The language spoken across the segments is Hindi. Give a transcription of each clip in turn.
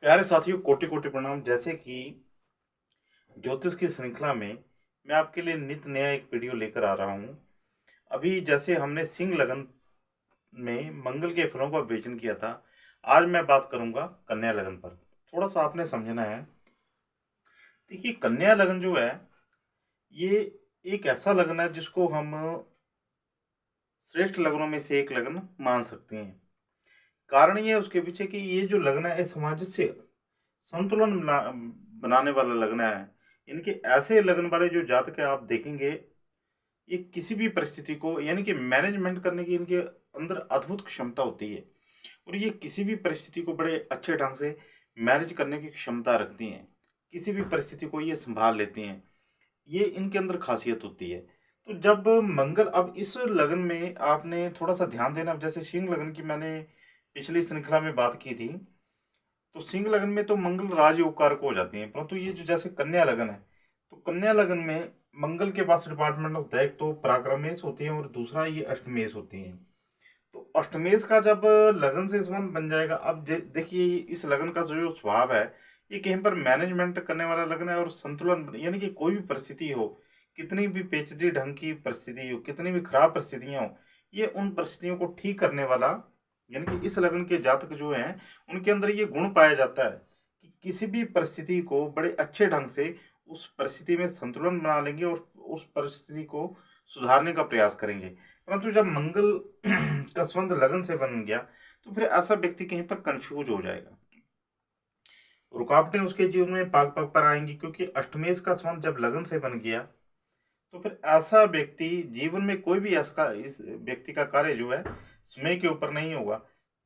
प्यारे साथियों, कोटि कोटि प्रणाम। जैसे कि ज्योतिष की श्रृंखला में मैं आपके लिए नित नया एक वीडियो लेकर आ रहा हूँ। अभी जैसे हमने सिंह लगन में मंगल के फलों का विवेचन किया था, आज मैं बात करूंगा कन्या लगन पर। थोड़ा सा आपने समझना है। देखिए, कन्या लगन जो है, ये एक ऐसा लगन है जिसको हम श्रेष्ठ लगनों में से एक लगन मान सकते हैं। कारण ये है उसके पीछे कि ये जो लगन है, सामंजस्य संतुलन बनाने वाला लगन है। इनके ऐसे लगन वाले जो जातक है, आप देखेंगे ये किसी भी परिस्थिति को यानी कि मैनेजमेंट करने की इनके अंदर अद्भुत क्षमता होती है। और ये किसी भी परिस्थिति को बड़े अच्छे ढंग से मैनेज करने की क्षमता रखती हैं। किसी भी परिस्थिति को ये संभाल लेती हैं। ये इनके अंदर खासियत होती है। तो जब मंगल, अब इस लगन में आपने थोड़ा सा ध्यान देना। अब जैसे सिंह लगन की मैंने पिछली श्रृंखला में बात की थी, तो सिंह लगन में तो मंगल राजयोग कारक हो जाती हैं, परंतु ये जो जैसे कन्या लगन है, तो कन्या लगन में मंगल के पास डिपार्टमेंट होता है। एक तो पराक्रमेश होती है और दूसरा ये अष्टमेश होती है। तो अष्टमेश का जब लगन से संबंध बन जाएगा, अब देखिए इस लगन का जो स्वभाव है, ये कहीं पर मैनेजमेंट करने वाला लगन है और संतुलन यानी कि कोई भी परिस्थिति हो, कितनी भी पेचीदा ढंग की परिस्थिति हो, कितनी भी खराब परिस्थितियां हो, ये उन परिस्थितियों को ठीक करने वाला यानी कि इस लगन के जातक जो हैं, उनके अंदर ये गुण पाया जाता है कि किसी भी परिस्थिति को बड़े अच्छे ढंग से उस परिस्थिति में संतुलन बना लेंगे और उस परिस्थिति को सुधारने का प्रयास करेंगे। परंतु जब मंगल का संबंध लगन से बन गया, तो फिर ऐसा व्यक्ति कहीं पर कंफ्यूज हो जाएगा। रुकावटें उसके जीवन में पाग पग पर आएंगी, क्योंकि अष्टमेश का संबंध जब लगन से बन गया, तो फिर ऐसा व्यक्ति जीवन में कोई भी ऐसा इस व्यक्ति का कार्य जो है समय के ऊपर नहीं होगा।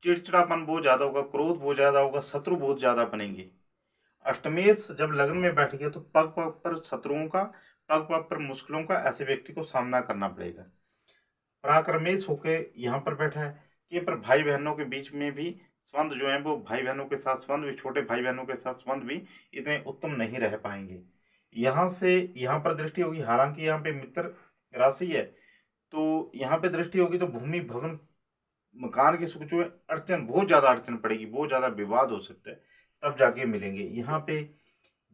चिड़चिड़ापन बहुत ज्यादा होगा, क्रोध बहुत ज्यादा होगा, शत्रु बहुत ज्यादा बनेंगे। अष्टमेश जब लगन में बैठ गया, तो पग पग पर शत्रुओं का, पग पग पर मुश्किलों का ऐसे व्यक्ति को सामना करना पड़ेगा। पराक्रमेश होके यहाँ पर बैठा है कि पर भाई बहनों के बीच में भी संबंध जो है, वो भाई बहनों के साथ संबंध भी, छोटे भाई बहनों के साथ संबंध भी इतने उत्तम नहीं रह पाएंगे। यहाँ से यहाँ पर दृष्टि होगी, हालांकि यहाँ पे मित्र राशि है, तो यहाँ पे दृष्टि होगी तो भूमि भवन मकान के सुख जो है, अड़चन बहुत ज्यादा अड़चन पड़ेगी, बहुत ज्यादा विवाद हो सकता है, तब जाके मिलेंगे। यहाँ पे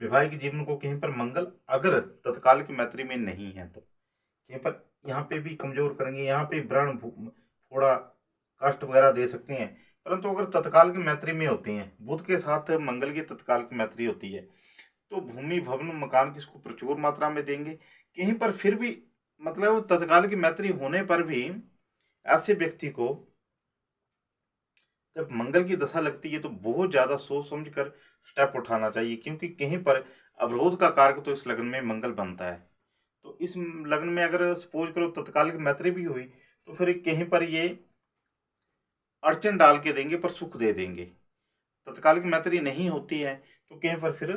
वैवाहिक जीवन को कहीं पर मंगल अगर तत्काल की मैत्री में नहीं है, तो कहीं पर यहाँ पे भी कमजोर करेंगे। यहाँ पे व्रण थोड़ा कष्ट वगैरह दे सकते हैं। परंतु अगर तत्काल की मैत्री में होती हैं, बुध के साथ मंगल की तत्काल की मैत्री होती है, तो भूमि भवन मकान किसको प्रचुर मात्रा में देंगे। कहीं पर फिर भी मतलब तत्काल की मैत्री होने पर भी ऐसे व्यक्ति को जब मंगल की दशा लगती है, तो बहुत ज्यादा सोच समझ कर स्टेप उठाना चाहिए, क्योंकि कहीं पर अवरोध का कारक तो इस लगन में मंगल बनता है। तो इस लगन में अगर सपोज करो तत्काल की मैत्री भी हुई, तो फिर कहीं पर ये अड़चन डाल के देंगे पर सुख दे देंगे। तत्काल की मैत्री नहीं होती है, तो कहीं पर फिर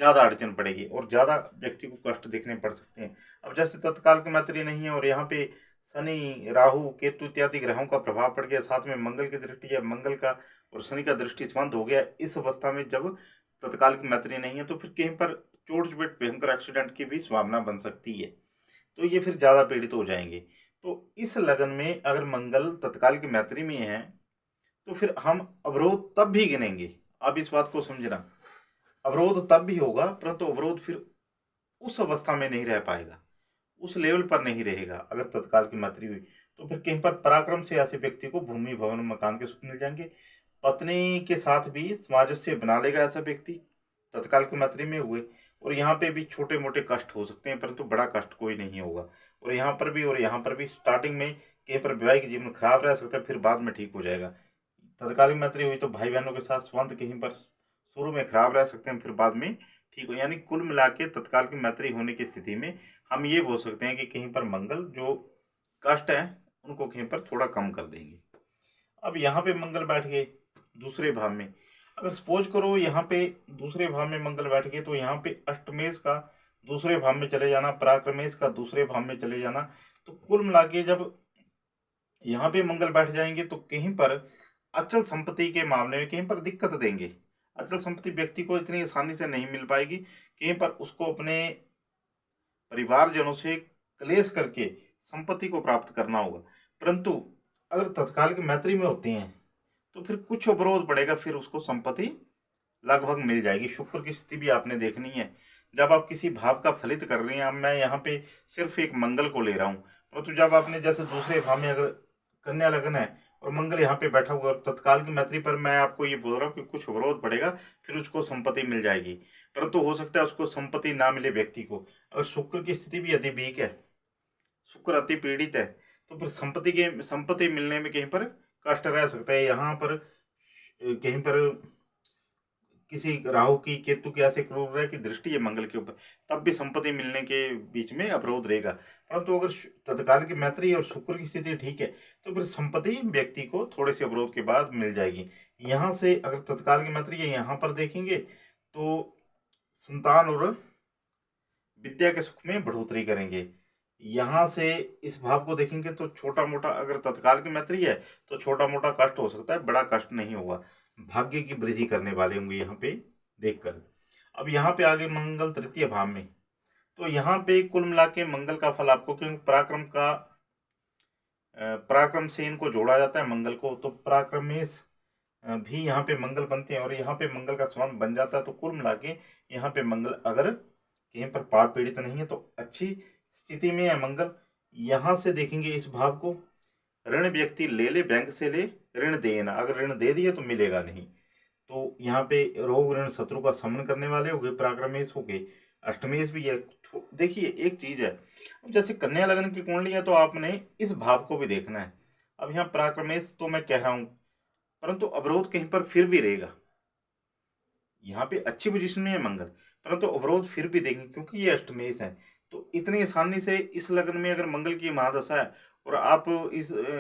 ज्यादा अड़चन पड़ेगी और ज्यादा व्यक्ति को कष्ट देखने पड़ सकते हैं। अब जैसे तत्काल की मैत्री नहीं है और यहाँ पे शनि राहु केतु इत्यादि ग्रहों का प्रभाव पड़ गया, साथ में मंगल की दृष्टि या मंगल का और शनि का दृष्टि संबंध हो गया, इस अवस्था में जब तत्काल की मैत्री नहीं है, तो फिर कहीं पर चोट चपेट भयंकर एक्सीडेंट की भी संभावना बन सकती है। तो ये फिर ज्यादा पीड़ित हो जाएंगे। तो इस लगन में अगर मंगल तत्काल की मैत्री में है, तो फिर हम अवरोध तब भी गिनेंगे। अब इस बात को समझना, अवरोध तब भी होगा, परंतु अवरोध फिर उस अवस्था में नहीं रह पाएगा, उस लेवल पर नहीं रहेगा। अगर तत्काल की मैत्री हुई, तो फिर कहीं पर पराक्रम से ऐसे व्यक्ति को भूमि भवन मकान के सुख मिल जाएंगे। पत्नी के साथ भी सामंजस्य बना लेगा ऐसा व्यक्ति तत्काल की मैत्री में हुए। और यहाँ पे भी छोटे मोटे कष्ट हो सकते हैं, परंतु बड़ा कष्ट कोई नहीं होगा। और यहाँ पर भी स्टार्टिंग में कहीं पर वैवाहिक जीवन खराब रह सकता है, फिर बाद में ठीक हो जाएगा। तत्काल की मैत्री हुई तो भाई बहनों के साथ संबंध कहीं पर शुरू में खराब रह सकते हैं, फिर बाद में ठीक हो। यानी कुल मिला के तत्काल की मैत्री होने की स्थिति में हम ये बोल सकते हैं कि कहीं पर मंगल जो कष्ट है उनको कहीं पर थोड़ा कम कर देंगे। अब यहाँ पे मंगल बैठ गए दूसरे भाव में। अगर सपोज करो यहाँ पे दूसरे भाव में मंगल बैठ गए, तो यहाँ पे अष्टमेश का दूसरे भाव में चले जाना, पराक्रमेश का दूसरे भाव में चले जाना, तो कुल मिला के जब यहाँ पे मंगल बैठ जाएंगे, तो कहीं पर अचल संपत्ति के मामले में कहीं पर दिक्कत देंगे। अचल संपत्ति व्यक्ति को इतनी आसानी से नहीं मिल पाएगी, कहीं पर उसको अपने परिवारजनों से क्लेश करके संपत्ति को प्राप्त करना होगा। परंतु अगर तत्काल की मैत्री में होती हैं, तो फिर कुछ अवरोध पड़ेगा, फिर उसको संपत्ति लगभग मिल जाएगी। शुक्र की स्थिति भी आपने देखनी है। जब आप किसी भाव का फलित कर रही हैं, अब मैं यहाँ पे सिर्फ एक मंगल को ले रहा हूँ, परंतु जब आपने जैसे दूसरे भाव में अगर कन्या लग्न है और मंगल यहाँ पे बैठा हुआ और तत्काल की मैत्री पर मैं आपको ये बोल रहा हूँ कि कुछ अवरोध पड़ेगा, फिर उसको संपत्ति मिल जाएगी। परंतु हो सकता है उसको संपत्ति ना मिले व्यक्ति को। अगर शुक्र की स्थिति भी यदि वीक है, शुक्र अति पीड़ित है, तो फिर संपत्ति मिलने में कहीं पर कष्ट रह सकता है। यहाँ पर कहीं पर किसी राहु की, केतु की ऐसे क्रूर ग्रह की दृष्टि है मंगल के ऊपर, तब भी संपत्ति मिलने के बीच में अवरोध रहेगा। परंतु अगर तत्काल की मैत्री और शुक्र की स्थिति ठीक है, तो फिर संपत्ति व्यक्ति को थोड़े से अवरोध के बाद मिल जाएगी। यहाँ से अगर तत्काल की मैत्री है, यहाँ पर देखेंगे तो संतान और विद्या के सुख में बढ़ोतरी करेंगे। यहाँ से इस भाव को देखेंगे तो छोटा मोटा, अगर तत्काल की मैत्री है तो छोटा मोटा कष्ट हो सकता है, बड़ा कष्ट नहीं होगा। भाग्य की वृद्धि करने वाले होंगे यहाँ पे देखकर। अब यहाँ पे आगे मंगल तृतीय भाव में, तो यहाँ पे कुल मिला के मंगल का फल आपको, क्योंकि पराक्रम से इनको जोड़ा जाता है मंगल को, तो पराक्रमेश भी यहाँ पे मंगल बनते हैं और यहाँ पे मंगल का संबंध बन जाता है। तो कुल मिला के यहाँ पे मंगल अगर कहीं पर पाप पीड़ित नहीं है तो अच्छी स्थिति में है मंगल। यहाँ से देखेंगे इस भाव को, ऋण व्यक्ति ले ले, बैंक से ले, ऋण देना, अगर ऋण दे दिया तो मिलेगा नहीं। तो यहाँ पे रोग ऋण शत्रु का समन करने वाले हो गए, पराक्रमेश हो गए, अष्टमेश भी है। देखिए एक चीज है, जैसे कन्या लग्न की कुंडली है तो आपने इस भाव को भी देखना है। अब यहाँ पराक्रमेश तो मैं कह रहा हूं, परंतु अवरोध कहीं पर फिर भी रहेगा। यहाँ पे अच्छी पोजीशन में है मंगल, परंतु अवरोध फिर भी देंगे क्योंकि ये अष्टमेश है। तो इतनी आसानी से इस लग्न में अगर मंगल की महादशा है और आप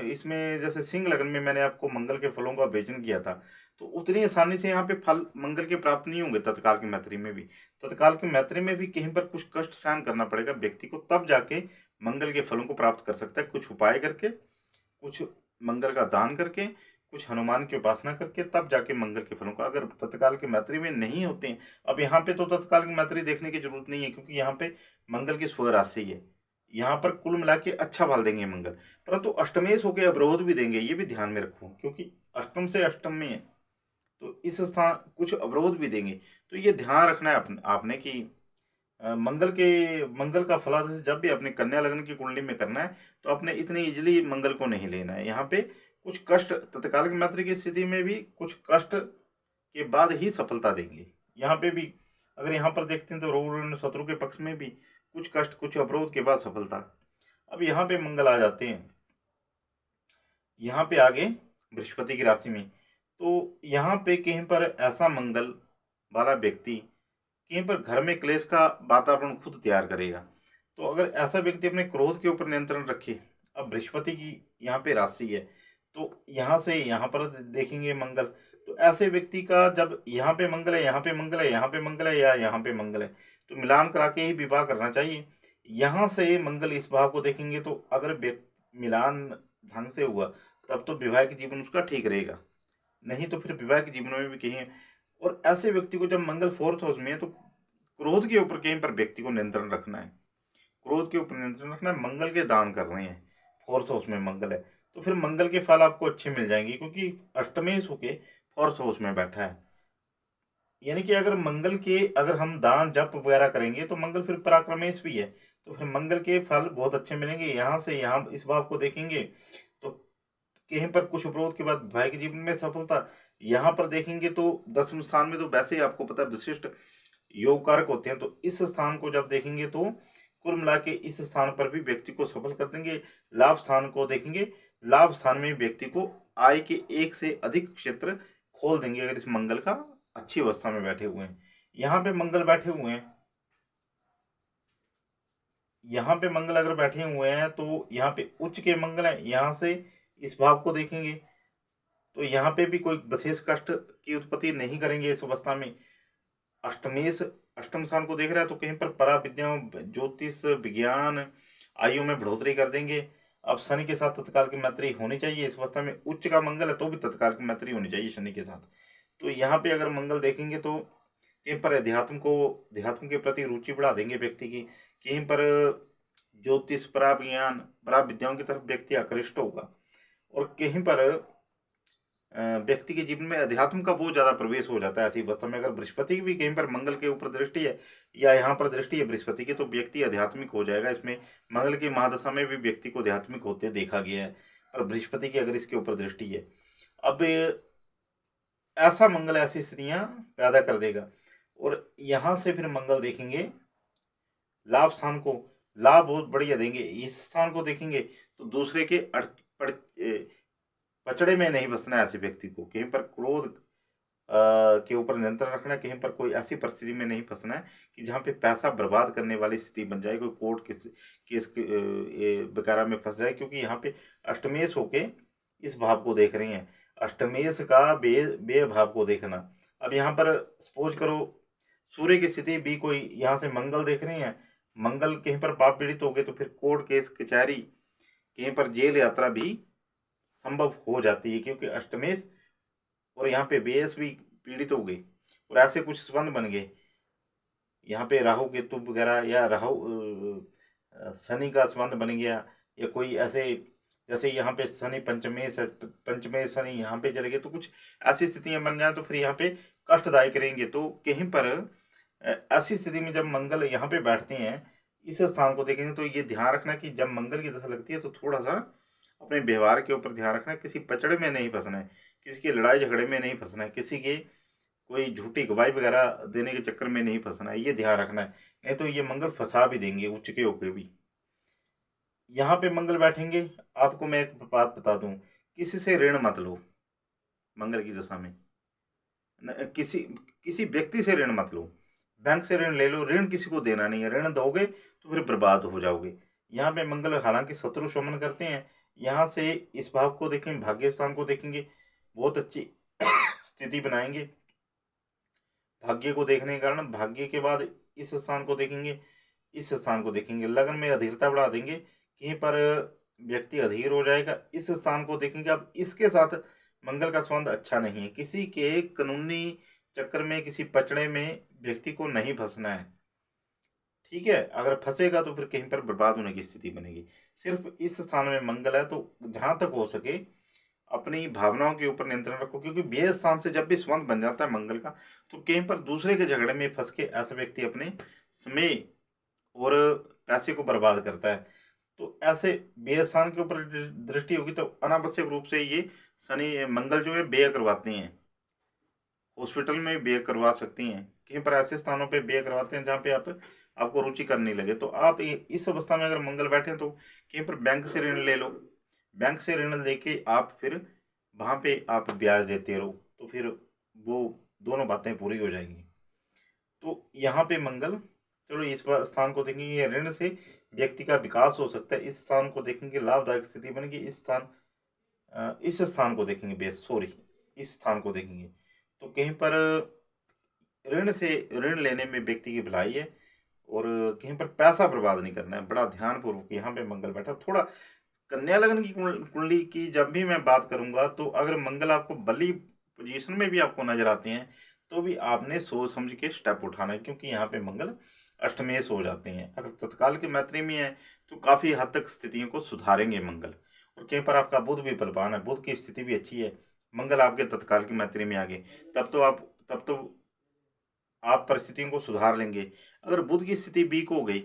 इसमें जैसे सिंह लग्न में मैंने आपको मंगल के फलों का विवेचन किया था, तो उतनी आसानी से यहाँ पे फल मंगल के प्राप्त नहीं होंगे। तत्काल की मैत्री में भी, तत्काल की मैत्री में भी कहीं पर कुछ कष्ट सहन करना पड़ेगा व्यक्ति को, तब जाके मंगल के फलों को प्राप्त कर सकता है। कुछ उपाय करके, कुछ मंगल का दान करके, कुछ हनुमान की उपासना करके, तब जाके मंगल के फलों का, अगर तत्काल की मैत्री में नहीं होते हैं। अब यहाँ पे तो तत्काल की मैत्री देखने की जरूरत नहीं है क्योंकि यहाँ पे मंगल की स्वराशि है, यहाँ पर कुल मिला के अच्छा फल देंगे मंगल, परंतु अष्टमेश होकर अवरोध भी देंगे, ये भी ध्यान में रखो क्योंकि अष्टम से अष्टम में है तो इस स्थान कुछ अवरोध भी देंगे। तो ये ध्यान रखना है आपने कि मंगल का फलादेश जब भी अपने कन्या लग्न की कुंडली में करना है तो अपने इतनी इजिली मंगल को नहीं लेना है। यहाँ पे कुछ कष्ट तत्काल की मैत्री की स्थिति में भी कुछ कष्ट के बाद ही सफलता देंगे। यहाँ पे भी अगर यहाँ पर देखते हैं तो रोग शत्रु के पक्ष में भी कुछ कष्ट, कुछ अवरोध के बाद सफलता। अब यहाँ पे मंगल आ जाते हैं यहाँ पे आगे बृहस्पति की राशि में, तो यहाँ पे कहीं पर ऐसा मंगल वाला व्यक्ति कहीं पर घर में क्लेश का वातावरण खुद तैयार करेगा। तो अगर ऐसा व्यक्ति अपने क्रोध के ऊपर नियंत्रण रखे, अब बृहस्पति की यहाँ पे राशि है तो यहाँ से यहाँ पर देखेंगे मंगल, तो ऐसे व्यक्ति का जब यहाँ पे मंगल है, यहाँ पे मंगल है, यहाँ पे मंगल है या यहाँ पे मंगल है, तो मिलान करा के ही विवाह करना चाहिए। यहाँ से मंगल इस भाव को देखेंगे तो अगर मिलान ढंग से हुआ तब तो वैवाहिक जीवन उसका ठीक रहेगा, नहीं तो फिर वैवाहिक जीवन में भी कहीं। और ऐसे व्यक्ति को जब मंगल फोर्थ हाउस में है तो क्रोध के ऊपर कहीं पर व्यक्ति को नियंत्रण रखना है, क्रोध के ऊपर नियंत्रण रखना है, मंगल के दान कर रहे हैं, फोर्थ हाउस में मंगल है तो फिर मंगल के फल आपको अच्छे मिल जाएंगे क्योंकि अष्टमेश होके फोर्थ हाउस में बैठा है। यानी कि अगर मंगल के अगर हम दान जप वगैरह करेंगे तो मंगल फिर पराक्रमेश भी है, तो फिर मंगल के फल बहुत अच्छे मिलेंगे। यहाँ से यहाँ इस भाव को देखेंगे तो कहीं पर कुछ उपरोध के बाद वैवाहिक जीवन में सफलता। यहाँ पर देखेंगे तो 10वें स्थान में तो वैसे ही आपको पता है विशिष्ट योग कारक होते हैं, तो इस स्थान को जब देखेंगे तो कुल मिला के इस स्थान पर भी व्यक्ति को सफल कर देंगे। लाभ स्थान को देखेंगे, लाभ स्थान में व्यक्ति को आय के एक से अधिक क्षेत्र खोल देंगे अगर इस मंगल का अच्छी अवस्था में बैठे हुए हैं। यहाँ पे मंगल बैठे हुए हैं, यहाँ पे मंगल अगर बैठे हुए हैं तो यहाँ पे उच्च के मंगल है, यहाँ से इस भाव को देखेंगे तो यहाँ पे भी कोई विशेष कष्ट की उत्पत्ति नहीं करेंगे इस अवस्था में। अष्टमेश अष्टम स्थान को देख रहा है तो कहीं पर परा विद्याओं, ज्योतिष, विज्ञान आयु में बढ़ोतरी कर देंगे। अब शनि के साथ तत्काल की मैत्री होनी चाहिए इस अवस्था में, उच्च का मंगल है तो भी तत्काल की मैत्री होनी चाहिए शनि के साथ। तो यहाँ पे अगर मंगल देखेंगे तो कहीं पर अध्यात्म के प्रति रुचि बढ़ा देंगे व्यक्ति की, कहीं पर ज्योतिष, परा विद्याओं की तरफ व्यक्ति आकृष्ट होगा और कहीं पर व्यक्ति के जीवन में अध्यात्म का बहुत ज़्यादा प्रवेश हो जाता है ऐसी अवस्था में। अगर बृहस्पति की भी कहीं पर मंगल के ऊपर दृष्टि है या यहाँ पर दृष्टि है बृहस्पति की, तो व्यक्ति आध्यात्मिक हो जाएगा। इसमें मंगल की महादशा में भी व्यक्ति को आध्यात्मिक होते देखा गया है, पर बृहस्पति की अगर इसके ऊपर दृष्टि है, अब ऐसा मंगल ऐसी स्त्रियां पैदा कर देगा। और यहाँ से फिर मंगल देखेंगे लाभ स्थान को, लाभ बहुत बढ़िया देंगे। इस स्थान को देखेंगे तो दूसरे के पचड़े में नहीं बसना है ऐसे व्यक्ति को। कहीं पर क्रोध के ऊपर नियंत्रण रखना है, कहीं पर कोई ऐसी परिस्थिति में नहीं फंसना है कि जहाँ पे पैसा बर्बाद करने वाली स्थिति बन जाए, कोई कोर्ट केस वगैरह में फंस जाए, क्योंकि यहाँ पे अष्टमेश होके इस भाव को देख रही हैं। अष्टमेश का बे भाव को देखना। अब यहाँ पर सपोज करो सूर्य की स्थिति भी कोई यहाँ से मंगल देख रहे हैं, मंगल कहीं पर पाप पीड़ित हो गए तो फिर कोर्ट केस कचहरी, कहीं पर जेल यात्रा भी संभव हो जाती है, क्योंकि अष्टमेश और यहाँ पे बेस भी पीड़ित हो गई और ऐसे कुछ संबंध बन गए। यहाँ पे राहु केतु वगैरह या राहु शनि का संबंध बन गया, या कोई ऐसे जैसे यहाँ पे शनि पंचमेश शनि यहाँ पे चले गए, तो कुछ ऐसी स्थितियां बन जाए तो फिर यहाँ पे कष्टदायी करेंगे। तो कहीं पर ऐसी स्थिति में जब मंगल यहाँ पे बैठते हैं इस स्थान को देखेंगे तो ये ध्यान रखना कि जब मंगल की दशा लगती है तो थोड़ा सा अपने व्यवहार के ऊपर ध्यान रखना है, किसी पचड़े में नहीं फंसना है, किसी के लड़ाई झगड़े में नहीं फंसना है, किसी के कोई झूठी गवाही वगैरह देने के चक्कर में नहीं फंसना है, ये ध्यान रखना है। नहीं तो ये मंगल फंसा भी देंगे उच्च के होके भी। यहाँ पे मंगल बैठेंगे, आपको मैं एक बात बता दूं, किसी से ऋण मत लो मंगल की दशा में। किसी व्यक्ति से ऋण मत लो, बैंक से ऋण ले लो, ऋण किसी को देना नहीं है, ऋण दोगे तो फिर बर्बाद हो जाओगे। यहाँ पे मंगल हालांकि शत्रु शमन करते हैं, यहाँ से इस भाव को देखेंगे, भाग्य स्थान को देखेंगे, बहुत अच्छी स्थिति बनाएंगे। भाग्य को देखने के कारण भाग्य के बाद इस स्थान को देखेंगे, इस स्थान को देखेंगे, लगन में अधीरता बढ़ा देंगे, कहीं पर व्यक्ति अधीर हो जाएगा। इस स्थान को देखेंगे। अब इसके साथ मंगल का संबंध अच्छा नहीं है, किसी के कानूनी चक्कर में किसी पचड़े में व्यक्ति को नहीं फंसना है, ठीक है। अगर फंसेगा तो फिर कहीं पर बर्बाद होने की स्थिति बनेगी। सिर्फ इस स्थान में मंगल है तो जहां तक हो सके अपनी भावनाओं के ऊपर नियंत्रण रखो, क्योंकि व्यय स्थान से जब भी संबंध बन जाता है मंगल का तो कहीं पर दूसरे के झगड़े में फंस के ऐसा व्यक्ति अपने समय और पैसे को बर्बाद करता है। तो ऐसे व्यय स्थान के ऊपर दृष्टि होगी तो अनावश्यक रूप से ये शनि मंगल जो है व्यय करवाते हैं, हॉस्पिटल में व्यय करवा सकती हैं, कहीं पर ऐसे स्थानों पे व्यय करवाते हैं जहाँ पे आपको रुचि करने लगे। तो आप इस अवस्था में अगर मंगल बैठे तो कहीं पर बैंक से ऋण ले लो, बैंक से ऋण लेके आप फिर वहाँ पे आप ब्याज देते रहो, तो फिर वो दोनों बातें पूरी हो जाएंगी। तो यहाँ पे मंगल, चलो इस स्थान को देखेंगे, ऋण से व्यक्ति का विकास हो सकता है। इस स्थान को देखेंगे, लाभदायक स्थिति बनेगी। इस स्थान को देखेंगे, इस स्थान को देखेंगे तो कहीं पर ऋण लेने में व्यक्ति की भलाई है और कहीं पर पैसा बर्बाद नहीं करना है। बड़ा ध्यानपूर्वक यहाँ पे मंगल बैठा। थोड़ा कन्या लगन की कुंडली की जब भी मैं बात करूंगा तो अगर मंगल आपको बली पोजीशन में भी आपको नजर आते हैं तो भी आपने सोच समझ के स्टेप उठाना है, क्योंकि यहाँ पे मंगल अष्टमेश हो जाते हैं। अगर तत्काल की मैत्री में है तो काफी हद तक स्थितियों को सुधारेंगे मंगल। और कहीं पर आपका बुध भी बलवान है, बुध की स्थिति भी अच्छी है, मंगल आपके तत्काल की मैत्री में आ गए, तब तो आप परिस्थितियों को सुधार लेंगे। अगर बुध की स्थिति वीक हो गई,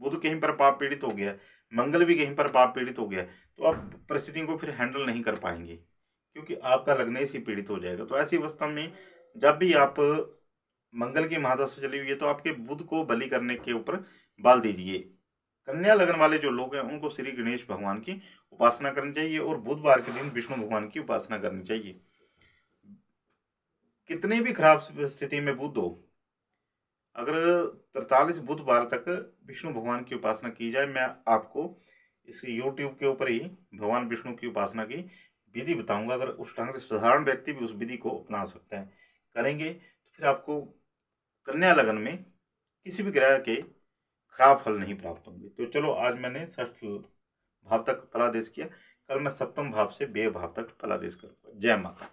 बुध कहीं पर पाप पीड़ित हो गया, मंगल भी कहीं पर पाप पीड़ित हो गया, तो आप परिस्थितियों को फिर हैंडल नहीं कर पाएंगे, क्योंकि आपका लग्नेश ही पीड़ित हो जाएगा। तो ऐसी अवस्था में जब भी आप मंगल की महादशा चली हुई है तो आपके बुध को बलि करने के ऊपर बल दीजिए। कन्या लगन वाले जो लोग हैं उनको श्री गणेश भगवान की उपासना करनी चाहिए और बुधवार के दिन विष्णु भगवान की उपासना करनी चाहिए। कितनी भी खराब स्थिति में बुध हो, अगर 43 बुधवार तक विष्णु भगवान की उपासना की जाए, मैं आपको इस YouTube के ऊपर ही भगवान विष्णु की उपासना की विधि बताऊंगा। अगर उस ढंग से साधारण व्यक्ति भी उस विधि को अपना सकते हैं, करेंगे तो फिर आपको कन्या लगन में किसी भी ग्रह के खराब फल नहीं प्राप्त होंगे। तो चलो आज मैंने षष्ठ भाव तक फलादेश किया, कल मैं सप्तम भाव से व्यय भाव तक फलादेश करूंगा। जय माता।